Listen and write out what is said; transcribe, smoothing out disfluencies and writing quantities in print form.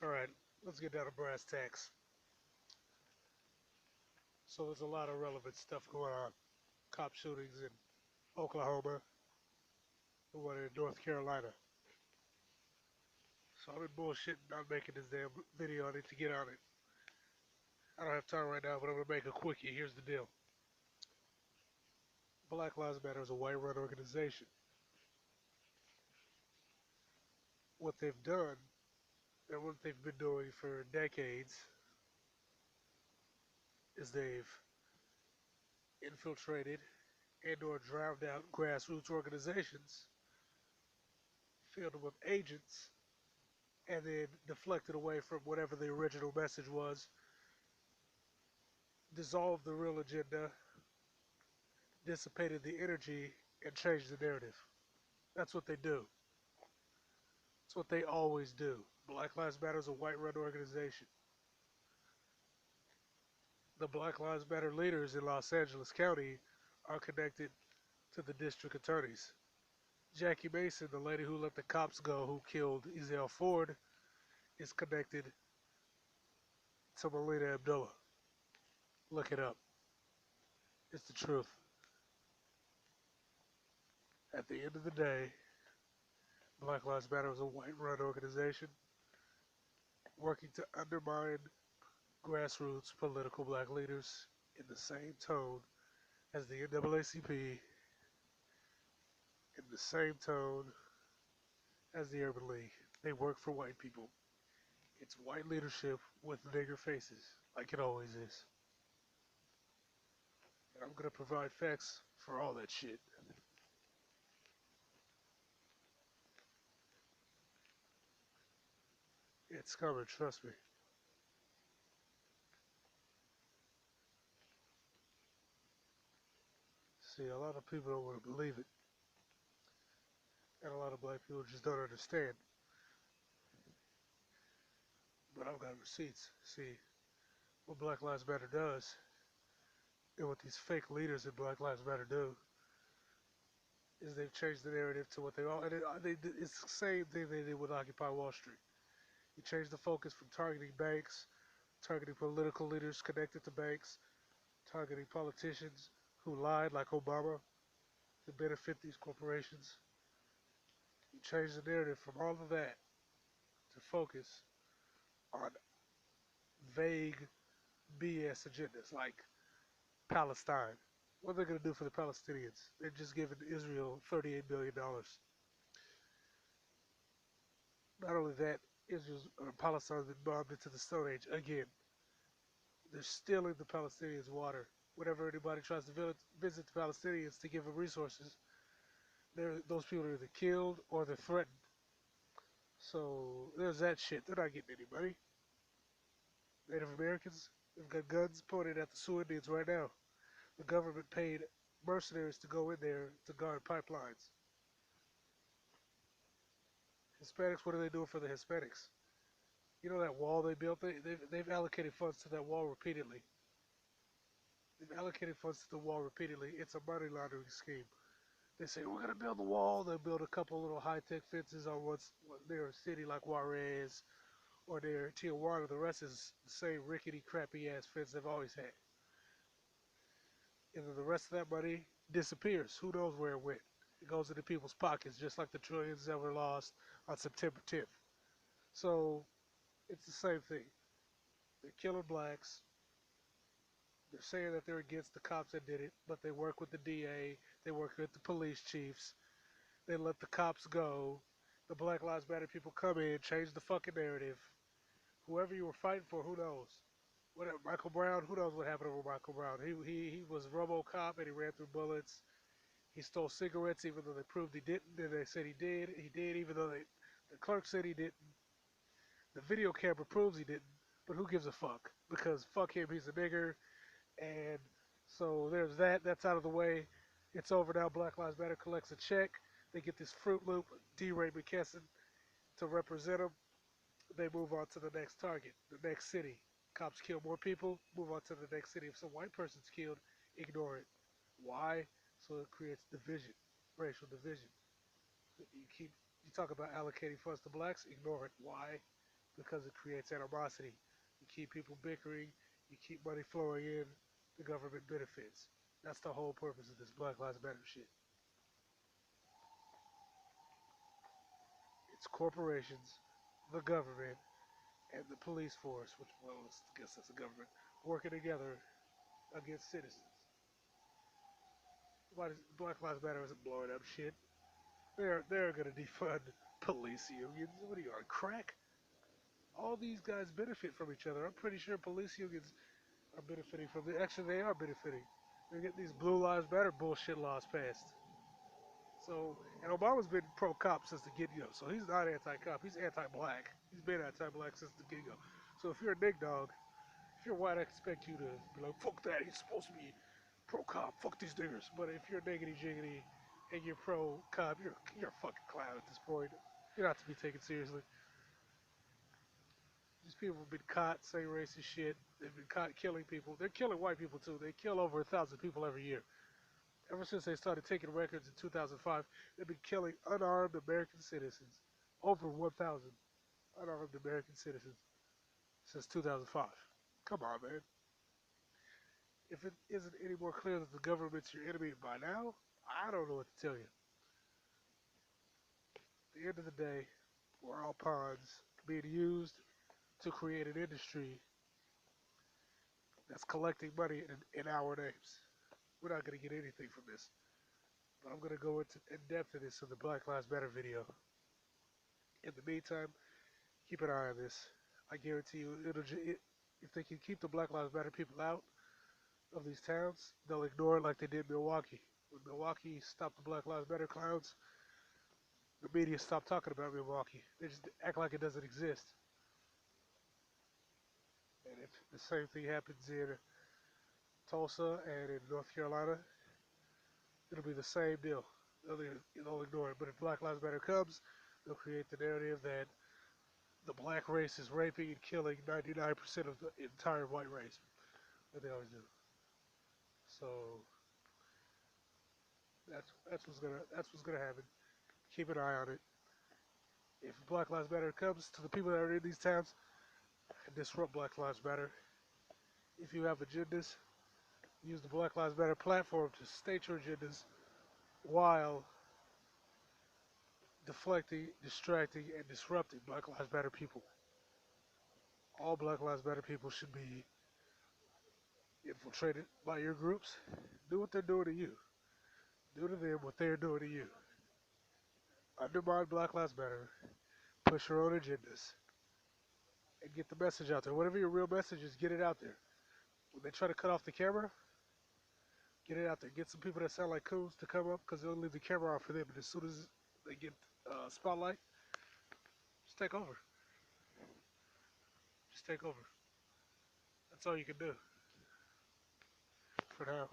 Alright, let's get down to brass tacks. So there's a lot of relevant stuff going on. Cop shootings in Oklahoma, the one in North Carolina. So I've been bullshitting, not making this damn video. I need to get on it. I don't have time right now, but I'm gonna make a quickie. Here's the deal. Black Lives Matter is a white-run organization. What they've done, and what they've been doing for decades, is they've infiltrated and or drowned out grassroots organizations, filled them with agents, and then deflected away from whatever the original message was, dissolved the real agenda, dissipated the energy, and changed the narrative. That's what they do. It's what they always do. Black Lives Matter is a white-run organization. The Black Lives Matter leaders in Los Angeles County are connected to the district attorneys. Jackie Mason, the lady who let the cops go who killed Ezell Ford, is connected to Melina Abdullah. Look it up. It's the truth. At the end of the day, Black Lives Matter is a white-run organization working to undermine grassroots political black leaders in the same tone as the NAACP, in the same tone as the Urban League. They work for white people. It's white leadership with nigger faces, like it always is. And I'm gonna provide facts for all that shit. It's coming, trust me. See, a lot of people don't want to believe it, and a lot of black people just don't understand. But I've got receipts. See, what Black Lives Matter does, and what these fake leaders in Black Lives Matter do, is they've changed the narrative to what they all. And it's the same thing they did with Occupy Wall Street. You change the focus from targeting banks, targeting political leaders connected to banks, targeting politicians who lied like Obama to benefit these corporations. You change the narrative from all of that to focus on vague BS agendas like Palestine. What are they going to do for the Palestinians? They're just giving Israel $38 billion. Not only that, Israel's Palestine's been bombed into the Stone Age again. They're stealing the Palestinians' water. Whenever anybody tries to visit the Palestinians to give them resources, those people are either killed or they're threatened. So there's that shit. They're not getting any money. Native Americans, they've got guns pointed at the Sioux Indians right now. The government paid mercenaries to go in there to guard pipelines. Hispanics, what are they doing for the Hispanics? You know that wall they built? They've allocated funds to that wall repeatedly. They've allocated funds to the wall repeatedly. It's a money laundering scheme. They say, we're going to build the wall. They'll build a couple little high-tech fences on what's near a city like Juarez or near Tijuana. The rest is the same rickety, crappy-ass fence they've always had. And then the rest of that money disappears. Who knows where it went? It goes into people's pockets, just like the trillions that were lost on September 10th. So it's the same thing. They're killing blacks. They're saying that they're against the cops that did it, but they work with the DA. They work with the police chiefs. They let the cops go. The Black Lives Matter people come in, change the fucking narrative. Whoever you were fighting for, who knows? Whatever, Michael Brown, who knows what happened over Michael Brown? He was RoboCop and he ran through bullets. He stole cigarettes even though they proved he didn't. And they said he did. He did even though the clerk said he didn't. The video camera proves he didn't. But who gives a fuck? Because fuck him, he's a nigger. And so there's that. That's out of the way. It's over now. Black Lives Matter collects a check. They get this Fruit Loop, D. Ray McKesson, to represent them. They move on to the next target, the next city. Cops kill more people, move on to the next city. If some white person's killed, ignore it. Why? So it creates division, racial division. You talk about allocating funds to blacks, ignore it. Why? because it creates animosity. You keep people bickering, you keep money flowing in, the government benefits. That's the whole purpose of this Black Lives Matter shit. It's corporations, the government, and the police force, which, well, I guess that's the government, working together against citizens. Black Lives Matter isn't blowing up shit. They're gonna defund police unions. What are you on crack? All these guys benefit from each other. I'm pretty sure police unions are benefiting from it. Actually, they are benefiting. They get these Blue Lives Matter bullshit laws passed. So, and Obama's been pro-cop since the get-go. So he's not anti-cop. He's anti-black. He's been anti-black since the get-go. So if you're a big dog, if you're white, I expect you to be like, fuck that. He's supposed to be pro-cop. Fuck these niggers. But if you're diggity jiggity and you're pro-cop, you're a fucking clown at this point. You're not to be taken seriously. These people have been caught saying racist shit. They've been caught killing people. They're killing white people too. They kill over 1,000 people every year. Ever since they started taking records in 2005, they've been killing unarmed American citizens. Over 1,000 unarmed American citizens since 2005. Come on, man. If it isn't any more clear that the government's your enemy by now, I don't know what to tell you. At the end of the day, we're all pawns being used to create an industry that's collecting money in our names. We're not going to get anything from this. But I'm going to go into in depth in this in the Black Lives Matter video. In the meantime, keep an eye on this. I guarantee you, if they can keep the Black Lives Matter people out of these towns, they'll ignore it like they did Milwaukee. When Milwaukee stopped the Black Lives Matter clowns, the media stopped talking about Milwaukee. They just act like it doesn't exist. And if the same thing happens in Tulsa and in North Carolina, it'll be the same deal. They'll ignore it. But if Black Lives Matter comes, they'll create the narrative that the black race is raping and killing 99% of the entire white race. That they always do. So that's what's gonna happen. Keep an eye on it. If Black Lives Matter comes to the people that are in these towns and disrupt Black Lives Matter, if you have agendas, use the Black Lives Matter platform to state your agendas while deflecting, distracting, and disrupting Black Lives Matter people. All Black Lives Matter people should be infiltrated by your groups. Do what they're doing to you. Do to them what they're doing to you. Undermine Black Lives Matter. Push your own agendas. And get the message out there. Whatever your real message is, get it out there. When they try to cut off the camera, get it out there. Get some people that sound like coons to come up because they'll leave the camera on for them. And as soon as they get spotlight, just take over. Just take over. That's all you can do for now.